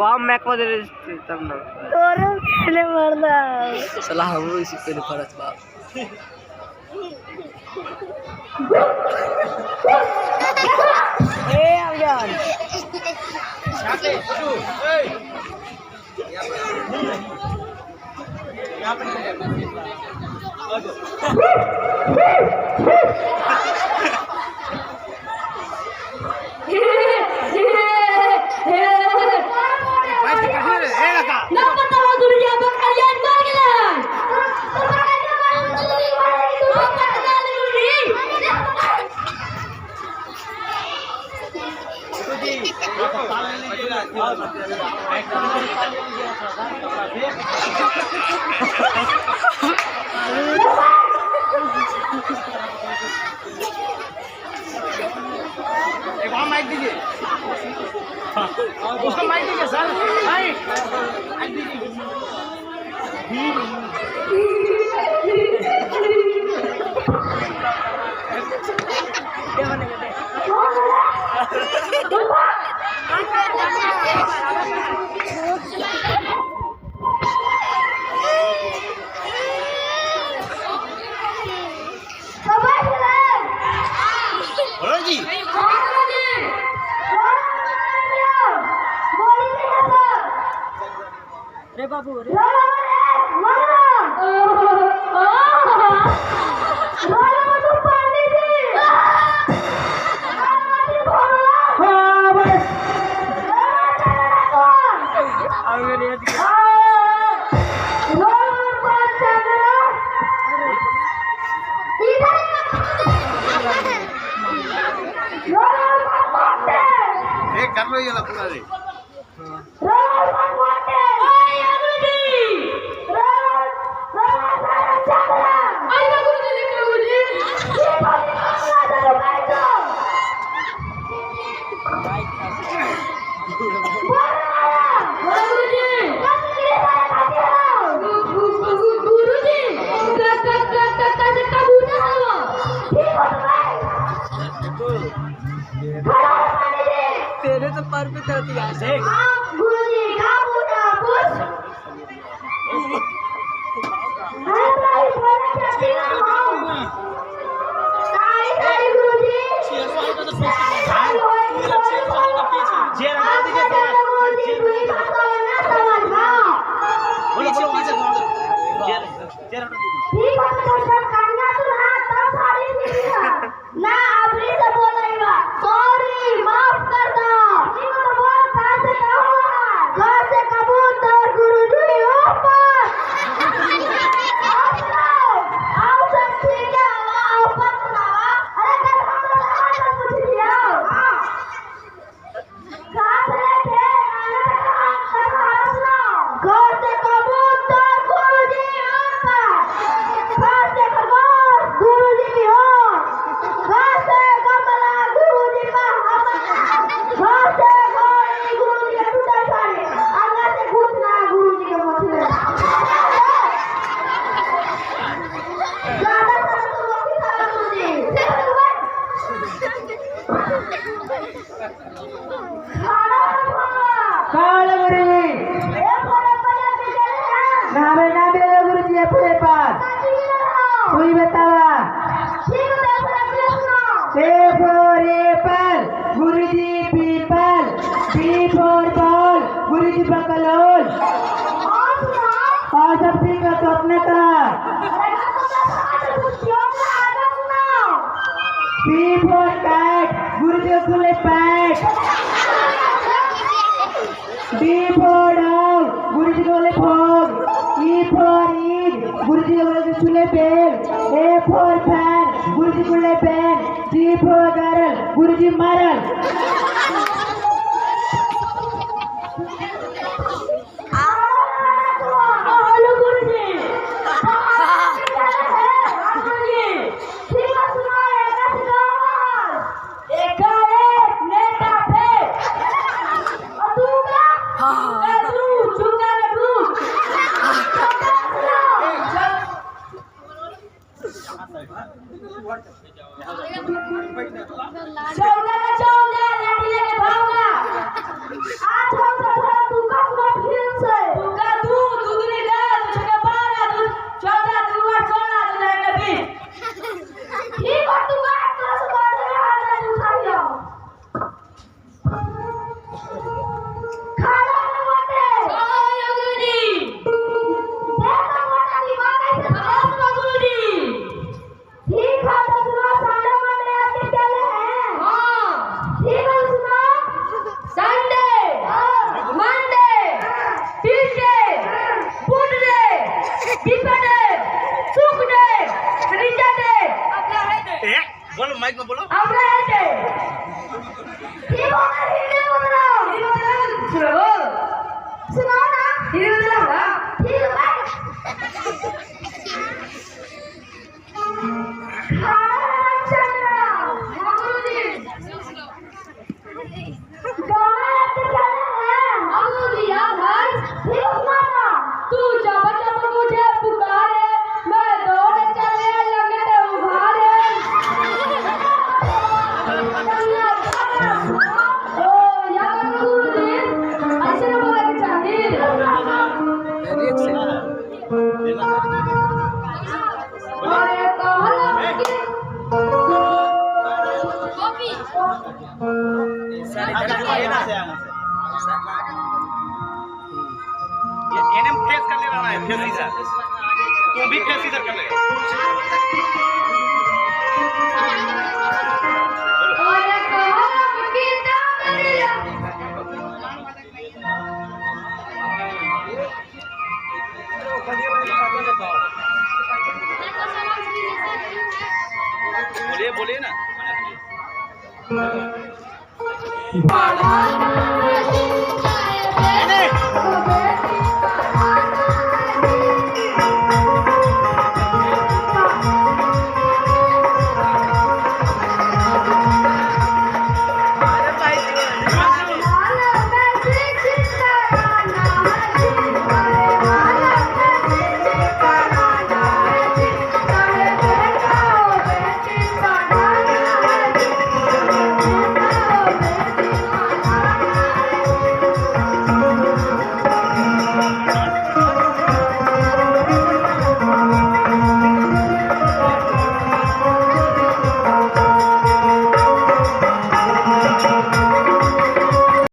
वाह मैं को दे तब ना और खेले मरना सलाह हम इसी पे फरत बाप ए अभियान चाटे टू ए यहां पे वहाँ माइक दीजिए उसको माइक दीजिए सर माइक दीजिए रे बाबू रे कर लो ये पूरा रे तेरे तो पर पे करती है से गुरुजी का पूरा पुष हाय भाई बोला करती हूं हाय गुरुजी चेयर वाले का तो चेयर वाले का पीछे चेयर हटा दीजिए चेयर हटा दीजिए ठीक है तो सब कान्या तो हाथ तो साड़ी नहीं ना अभी से बोल रही बा सॉरी माफ कर दो ठीक है बोल कहां से कहां से कबूतर गुरुजी ऊपर आओ सब ठीक है आओ पतना अरे कल हम लोग हाथ पूछ लिया कहां से लेके आने कहां से कबूतर गुरुजी ऊपर से खरगोश गुरुजी की हो से कमला गुरुजी का से गोरी गुरुजी के टूटा सारे अंगा से घुसना गुरुजी के मोछे ज्यादा सारा तो मोछी सारा गुरुजी काल गुरुजी ए परे परे पीछे नामे नामे गुरुजी है पूरे पास कोई बतावा ठीक है परे पीछे सुनो A for apple, Guruji people. B for ball, गुरुजी बकलोल. और सुनो और सब ठीक है तो अपने कहा. अरे तो हाथ पूछियो ना आगे सुनो C for cat, गुरुजी खुले पैट. D for dog, गुरुजी खुले भोग. E for eat, गुरुजी खुले बेल. A for fan, गुरुजी खुले पेन. G for girl, गुरुजी मरल. हेलो गुरुजी गुरुजी ठीक है सुनो एक नेता पे अदूगा अदू चुका अदू चौदह का 14 लाठी लेके भागना आज हम सब तू का माइक में बोलो আমরা এসে কি বলে হিন্দি বলো শুনো শুনো না হিন্দি বলো না ঠিক আছে एनएम फेस कर लेना है फेस इधर तू भी फेस इधर कर ले बोलिए बोलिए ना